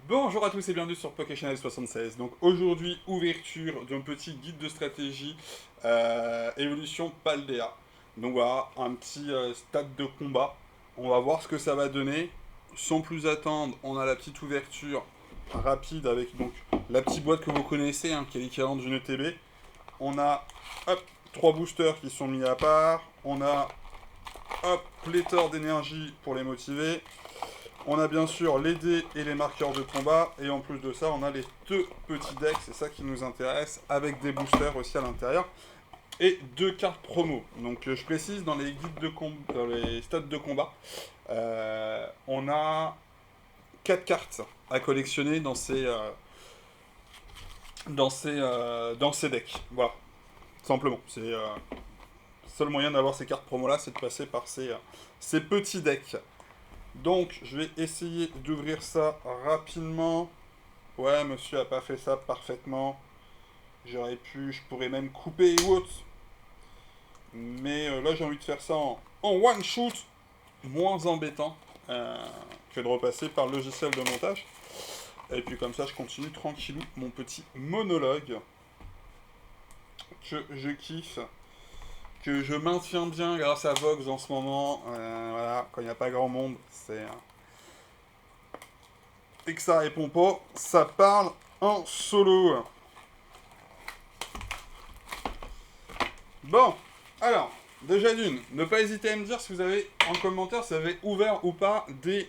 Bonjour à tous et bienvenue sur PokéChannel 76. Donc aujourd'hui, ouverture d'un petit guide de stratégie évolution Paldea. Donc voilà, un petit stade de combat. On va voir ce que ça va donner. Sans plus attendre, on a la petite ouverture rapide avec donc la petite boîte que vous connaissez, hein, qui est l'équivalent d'une ETB. On a hop, trois boosters qui sont mis à part. On a hop, pléthore d'énergie pour les motiver. On a bien sûr les dés et les marqueurs de combat, et en plus de ça, on a les deux petits decks, c'est ça qui nous intéresse, avec des boosters aussi à l'intérieur, et deux cartes promo. Donc je précise, dans les guides de dans les stades de combat, on a quatre cartes à collectionner dans ces decks. Voilà, simplement. C'est le seul moyen d'avoir ces cartes promo là, c'est de passer par ces petits decks. Donc, je vais essayer d'ouvrir ça rapidement. Ouais, monsieur a pas fait ça parfaitement. J'aurais pu, je pourrais même couper ou autre. Mais là, j'ai envie de faire ça en one shoot. Moins embêtant que de repasser par le logiciel de montage. Et puis comme ça, je continue tranquillou mon petit monologue que je kiffe. Que je maintiens bien grâce à Vox en ce moment. Voilà, quand il n'y a pas grand monde, c'est... et que ça répond pas, ça parle en solo. Bon, alors, déjà d'une, ne pas hésiter à me dire si vous avez, en commentaire, si vous avez ouvert ou pas des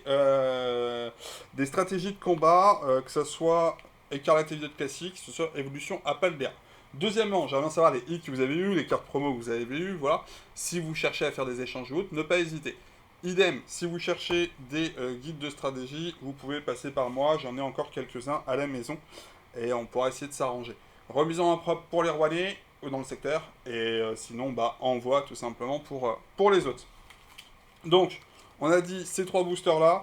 stratégies de combat, que ce soit Écarlate et Violette classique, que ce soit Évolution à Paldea. Deuxièmement, j'aimerais bien savoir les i que vous avez eu, les cartes promo que vous avez eu, voilà. Si vous cherchez à faire des échanges ou autres, ne pas hésiter. Idem, si vous cherchez des guides de stratégie, vous pouvez passer par moi, j'en ai encore quelques-uns à la maison, et on pourra essayer de s'arranger. Remise en main propre pour les Rouennais, ou dans le secteur, et sinon, bah, envoie tout simplement pour les autres. Donc, on a dit ces trois boosters-là,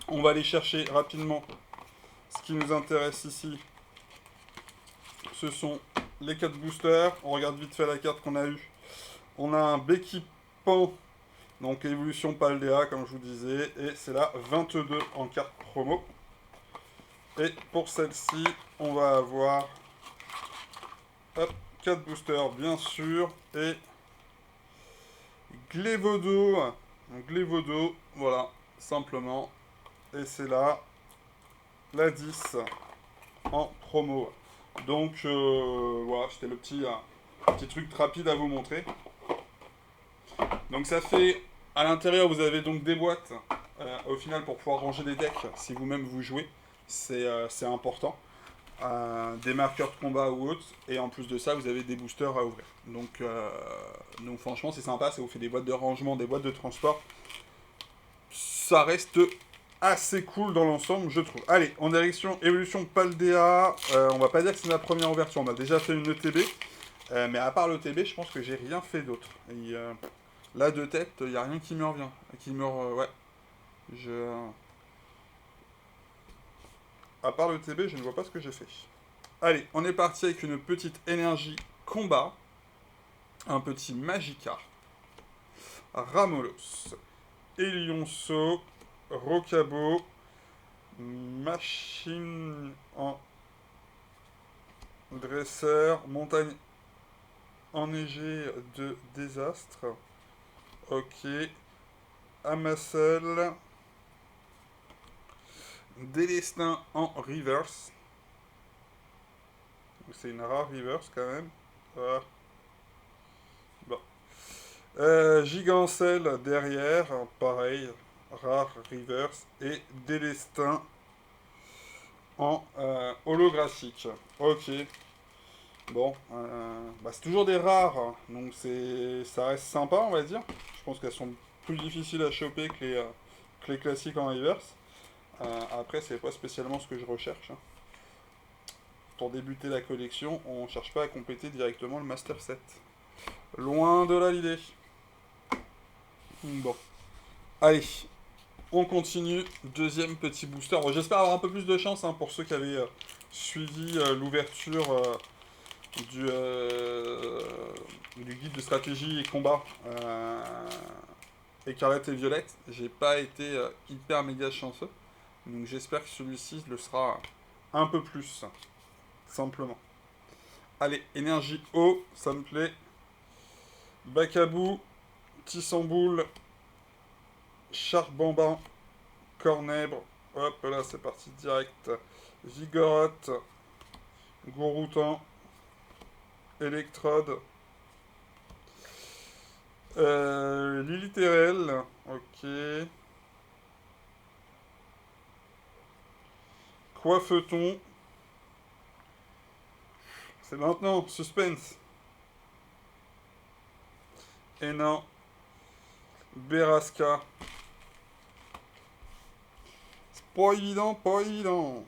on va aller chercher rapidement ce qui nous intéresse ici. Ce sont les 4 boosters. On regarde vite fait la carte qu'on a eue. On a un Béquipant, donc évolution Paldea, comme je vous disais, et c'est la 22 en carte promo. Et pour celle-ci, on va avoir hop, 4 boosters, bien sûr, et Glévodo. Glévodo, voilà, simplement. Et c'est là, la 10 en promo. Donc, voilà, c'était le petit truc rapide à vous montrer. Donc ça fait, à l'intérieur, vous avez donc des boîtes, au final, pour pouvoir ranger des decks, si vous-même vous jouez, c'est important. Des marqueurs de combat ou autres, et en plus de ça, vous avez des boosters à ouvrir. Donc franchement, c'est sympa, ça vous fait des boîtes de rangement, des boîtes de transport. Ça reste assez cool dans l'ensemble, je trouve. Allez, en direction évolution Paldea, on va pas dire que c'est ma première ouverture, on a déjà fait une ETB, mais à part l'ETB, je pense que j'ai rien fait d'autre. Là, de tête, il n'y a rien qui me revient. Ouais, je... À part l'ETB, je ne vois pas ce que j'ai fait. Allez, on est parti avec une petite énergie combat, un petit Magikarp, Ramolos, Elionso, Rocabo, Machine en dresseur, montagne enneigée de désastre. Ok. Amassel. Délestin en reverse. C'est une rare reverse quand même. Ah. Bon. Gigancel derrière, pareil, rare reverse. Et Délestin en holographique. Ok. Bon, bah c'est toujours des rares, hein. Donc ça reste sympa, on va dire. Je pense qu'elles sont plus difficiles à choper que les classiques en reverse. Après, c'est pas spécialement ce que je recherche, hein. Pour débuter la collection, on cherche pas à compléter directement le Master Set. Loin de là l'idée. Bon, allez, on continue. Deuxième petit booster. Bon, j'espère avoir un peu plus de chance, hein, pour ceux qui avaient suivi l'ouverture du guide de stratégie et combat Écarlate et Violette. J'ai pas été hyper méga chanceux. Donc j'espère que celui-ci le sera un peu plus, simplement. Allez, énergie eau, ça me plaît. Bacabou, Tissamboul, Charbambin, Cornèbre. Hop là, c'est parti direct. Vigorotte, Gouroutan, Électrode, Lilithérel, ok. Coiffeton. C'est maintenant, suspense. Hénin, Berasca. C'est pas évident, pas évident.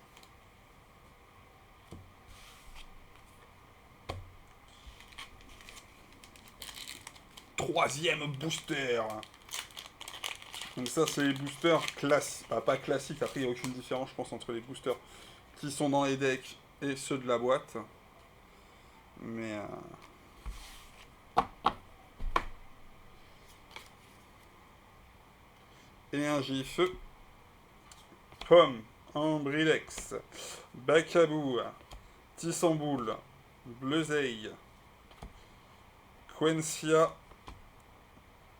Troisième booster. Donc ça, c'est les boosters classiques. Pas classiques, après, il n'y a aucune différence, je pense, entre les boosters qui sont dans les decks et ceux de la boîte. Mais... Énergie feu. Pomme. Ambrilex. Bacabou. Tissamboul. Bleuzeille. Quencia.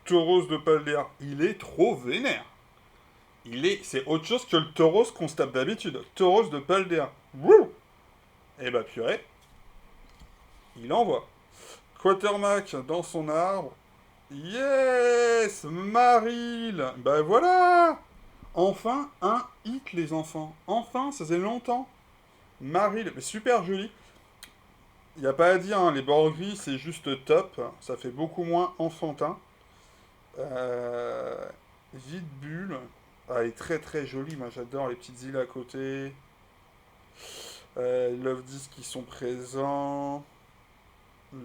Tauros de Paldea. Il est trop vénère. C'est autre chose que le Tauros qu'on se tape d'habitude. Tauros de Paldea. Wouh. Eh bah purée. Il envoie. Quatermack dans son arbre. Yes. Maril. Bah voilà. Enfin un hit les enfants. Enfin, ça faisait longtemps. Maril. Mais super joli. Il n'y a pas à dire, hein, les bords gris c'est juste top. Ça fait beaucoup moins enfantin. Vide bulle. Ah, elle est très très jolie, moi j'adore les petites îles à côté. Love Disc qui sont présents.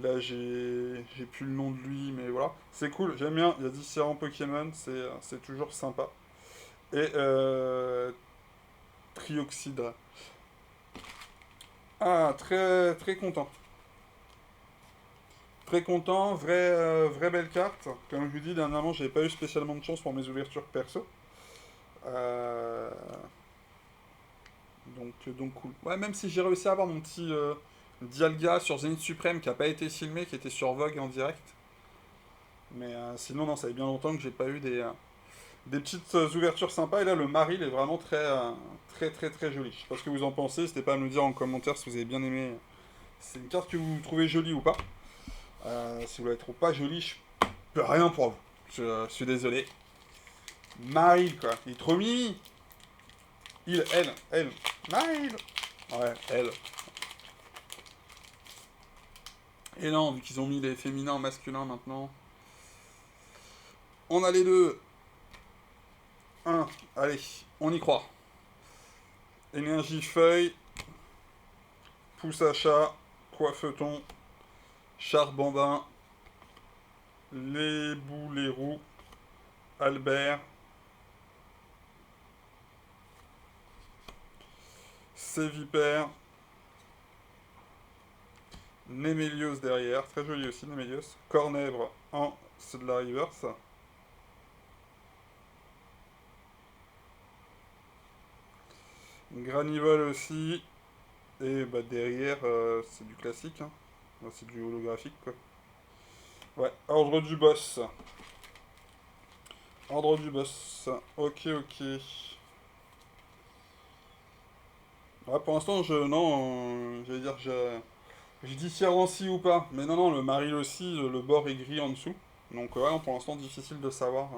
Là j'ai plus le nom de lui, mais voilà. C'est cool, j'aime bien, il y a différents Pokémon, c'est toujours sympa. Et Trioxydra. Ah, très très content. Très content, vraie belle carte. Comme je vous dis, dernièrement, j'avais pas eu spécialement de chance pour mes ouvertures perso. Euh, donc cool. Ouais, même si j'ai réussi à avoir mon petit Dialga sur Zenith Suprême qui a pas été filmé, qui était sur Vogue en direct. Mais sinon, non, ça fait bien longtemps que j'ai pas eu des petites ouvertures sympas. Et là, le Maril est vraiment très très très joli. Je sais pas ce que vous en pensez, n'hésitez pas à me le dire en commentaire si vous avez bien aimé. C'est une carte que vous trouvez jolie ou pas. Si vous la trouvez pas jolie, je peux rien pour vous. Je suis désolé. Maril, quoi. Il est trop mimi. Elle. Maril. Ouais, elle. Et non, vu qu'ils ont mis les féminins en masculin maintenant. On a les deux. Allez, on y croit. Énergie feuille. Pousse à chat. Coiffeton. Charbambin. Les bouts, les roues. Albert. Sévipère. Némélios derrière. Très joli aussi, Némélios. Cornèbre en. C'est de la reverse. Granivol aussi. Et bah derrière, c'est du classique. Hein. C'est du holographique, quoi. Ouais, ordre du boss. Ordre du boss. Ok, ok. Ouais, pour l'instant, non, j'allais dire, je différencie ou pas. Mais non, le Maril aussi, le bord est gris en dessous. Donc, ouais, pour l'instant, difficile de savoir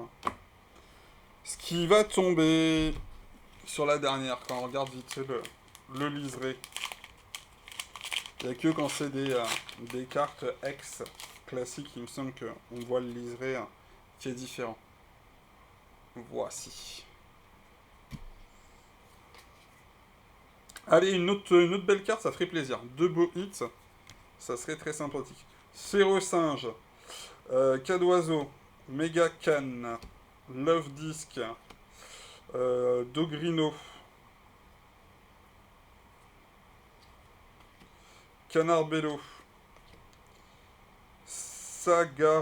ce qui va tomber sur la dernière. Quand on regarde vite fait le liseré. Il n'y a que quand c'est des cartes X classiques, il me semble qu'on voit le liseré qui est différent. Voici. Allez, une autre belle carte, ça ferait plaisir. Deux beaux hits, ça serait très sympathique. Singe, Cadoiseau, Mega Can, Love Disc, Dogrino, Canard Bello, Sagaro,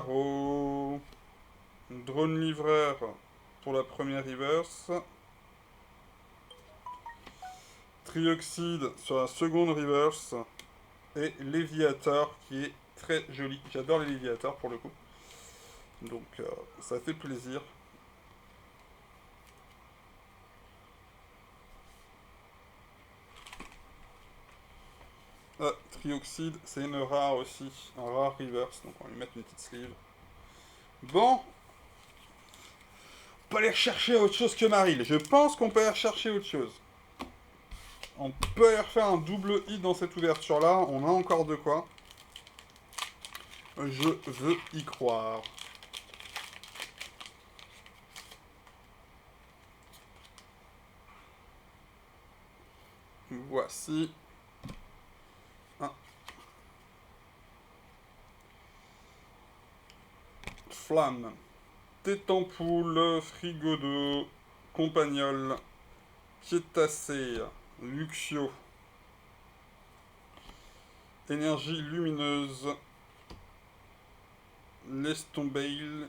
Drone Livreur pour la première reverse. Trioxide sur la seconde reverse. Et Léviator qui est très joli. J'adore les Léviators pour le coup. Donc ça fait plaisir. Trioxide, c'est une rare aussi. Un rare reverse. Donc on va lui mettre une petite sleeve. Bon. On peut aller rechercher autre chose que Maril. Je pense qu'on peut aller rechercher autre chose. On peut aller refaire un double hit dans cette ouverture-là. On a encore de quoi. Je veux y croire. Voici un flamme, tête ampoule, frigo d'eau, compagnol, piétacé, luxio, énergie lumineuse, l'estombail,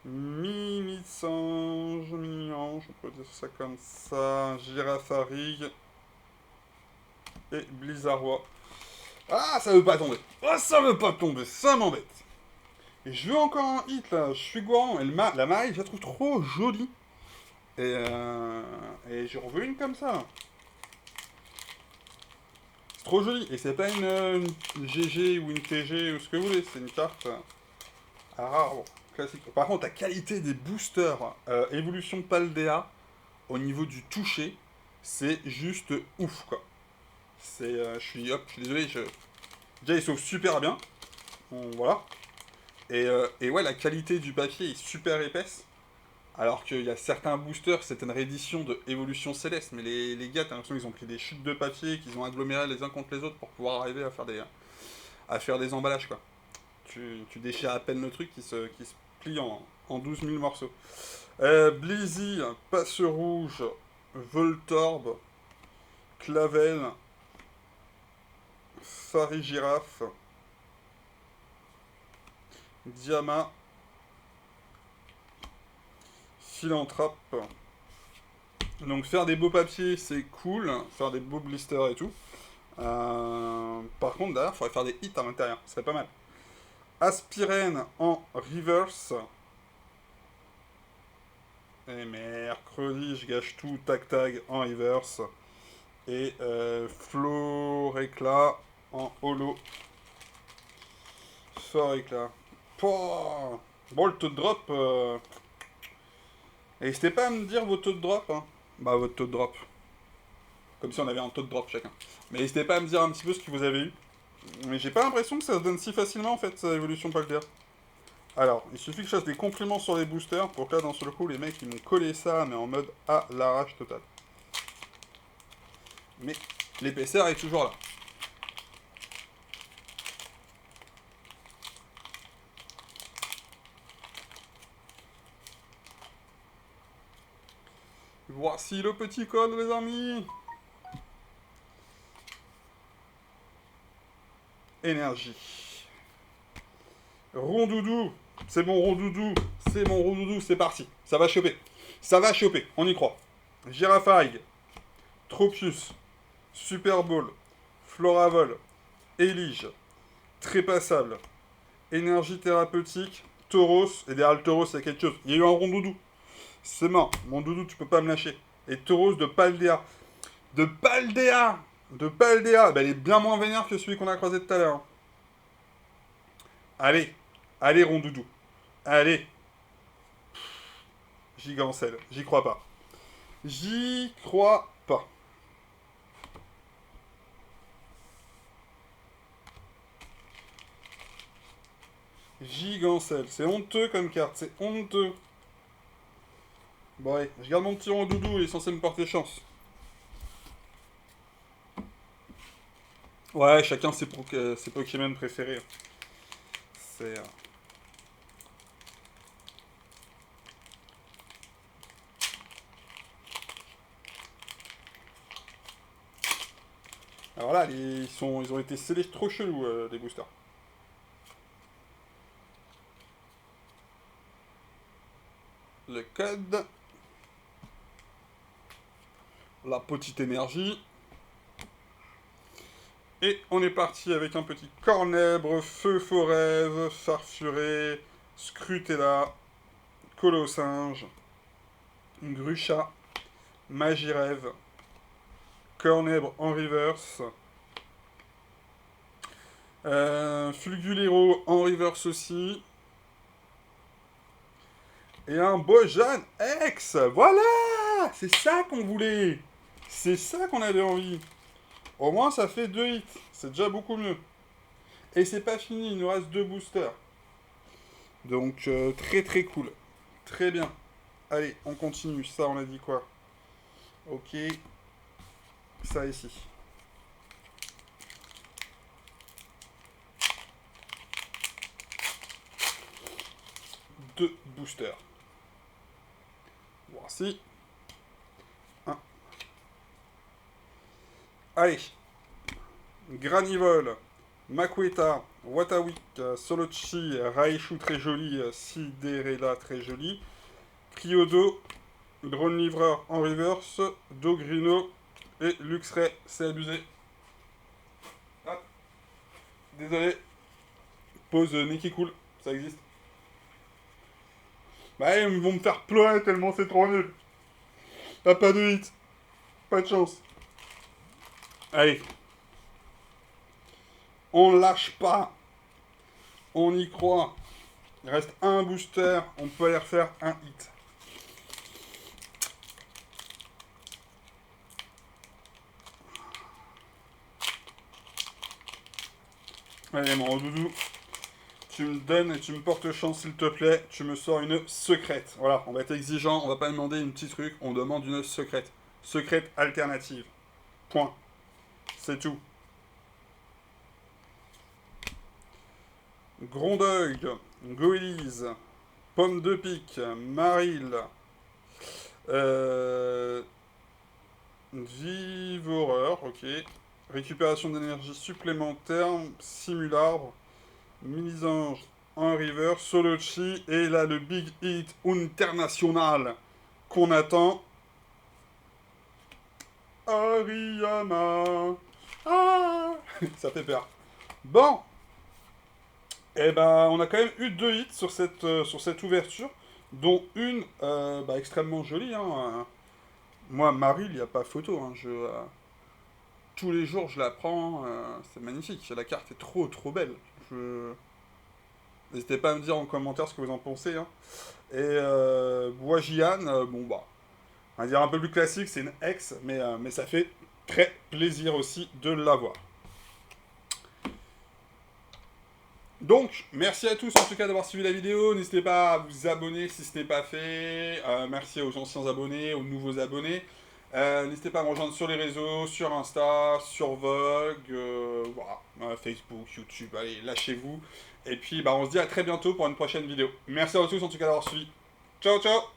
mini-sange, mini-ange, on peut dire ça comme ça, girafarigue et blizzardois. Ah, ça veut pas tomber. Ah, ça veut pas tomber, ça m'embête. Et je veux encore un hit là, je suis gourmand. Et la Marie, je la trouve trop jolie. Et j'en veux une comme ça. C'est trop joli. Et c'est pas une GG ou une TG ou ce que vous voulez, c'est une carte rare, bon, classique. Par contre, la qualité des boosters évolution Paldea au niveau du toucher, c'est juste ouf quoi. Je suis désolé, déjà il sauve super bien. Bon, voilà. Et ouais, la qualité du papier est super épaisse. Alors qu'il y a certains boosters, c'est une réédition de Évolution Céleste, mais les gars, t'as l'impression qu'ils ont pris des chutes de papier, qu'ils ont aggloméré les uns contre les autres pour pouvoir arriver à faire des emballages, quoi. Tu déchires à peine le truc qui se plie en 12 000 morceaux. Blizzy, Passe Rouge, Voltorb, Clavel, Farigiraffe, Diama, Philanthrope. Donc faire des beaux papiers, c'est cool, faire des beaux blisters et tout. Par contre, derrière, il faudrait faire des hits à l'intérieur, ce serait pas mal. Aspirène en reverse. Et mercredi, je gâche tout, tac tag en reverse. Et Floréclat en holo. Floréclat. Pouah. Bon, le taux de drop. N'hésitez pas à me dire vos taux de drop. Hein. Bah, votre taux de drop. Comme si on avait un taux de drop chacun. Mais n'hésitez pas à me dire un petit peu ce que vous avez eu. Mais j'ai pas l'impression que ça se donne si facilement en fait, sa évolution Paldea. Alors, il suffit que je fasse des compliments sur les boosters pour que là, d'un seul coup, les mecs ils m'ont collé ça, mais en mode à l'arrache totale. Mais l'épaisseur est toujours là. Voici le petit code, les amis. Énergie. Rondoudou. C'est mon rondoudou. C'est mon rondoudou. C'est parti. Ça va choper. Ça va choper. On y croit. Girafarig. Tropius. Super Bowl. Floravol. Élige. Trépassable. Énergie thérapeutique. Tauros. Et derrière le Tauros, il y a quelque chose. Il y a eu un rondoudou. C'est mort. Mon doudou, tu peux pas me lâcher. Et Tauros de Paldea. De Paldea. De Paldea. Ben, il est bien moins vénère que celui qu'on a croisé tout à l'heure. Allez. Allez, rondoudou. Allez. Gigancelle. J'y crois pas. J'y crois pas. Gigancelle. C'est honteux comme carte. C'est honteux. Bon, allez. Je garde mon petit rondoudou. Il est censé me porter chance. Ouais, chacun ses Pokémon préférés. C'est... Alors là, ils ont été scellés trop chelous, les boosters. Le code. la petite énergie. Et on est parti avec un petit cornèbre, feu forève, farfuré, scrutella, colossinge, gruchat, magirève, cornèbre en reverse, fulgulero en reverse aussi, et un Bojan X. Voilà, c'est ça qu'on voulait, c'est ça qu'on avait envie. Au moins ça fait 2 hits, c'est déjà beaucoup mieux. Et c'est pas fini, il nous reste 2 boosters. Donc très très cool. Très bien. Allez, on continue. Ça, on a dit quoi? Ok. Ça ici. 2 boosters. Voici. 1. Allez. Granivol, Makueta, Watawik, Solochi, Raichu très joli, Siderella très joli, Cryodo, Drone Livreur en reverse, Dogrino et Luxray, c'est abusé. Hop. Désolé. Pause nez qui coule, ça existe. Bah ils vont me faire pleurer tellement c'est trop nul. T'as pas de hit. Pas de chance. Allez. On lâche pas. On y croit. Il reste un booster. On peut aller refaire un hit. Allez mon doudou. Tu me donnes et tu me portes chance s'il te plaît. Tu me sors une secrète. Voilà, on va être exigeant. On va pas demander une petite truc. On demande une secrète. Secrète alternative. Point. C'est tout. Grondeuil, Goélise, Pomme de pique, Maril, Vive horreur, ok. Récupération d'énergie supplémentaire, Simularbre, Mésange, un River, Solochi, et là le Big Hit international qu'on attend. Ariyama. Ah ça fait peur. Bon, eh ben, on a quand même eu 2 hits sur cette ouverture, dont une extrêmement jolie. Hein. Moi, Marie, il n'y a pas photo. Hein. Tous les jours, je la prends. C'est magnifique. La carte est trop, trop belle. N'hésitez pas à me dire en commentaire ce que vous en pensez. Hein. Et Boajian, on va dire un peu plus classique, c'est une ex, mais ça fait très plaisir aussi de l'avoir. Donc, merci à tous en tout cas d'avoir suivi la vidéo. N'hésitez pas à vous abonner si ce n'est pas fait. Merci aux anciens abonnés, aux nouveaux abonnés. N'hésitez pas à me rejoindre sur les réseaux, sur Insta, sur Vogue, Facebook, YouTube. Allez, lâchez-vous. Et puis, on se dit à très bientôt pour une prochaine vidéo. Merci à tous en tout cas d'avoir suivi. Ciao, ciao!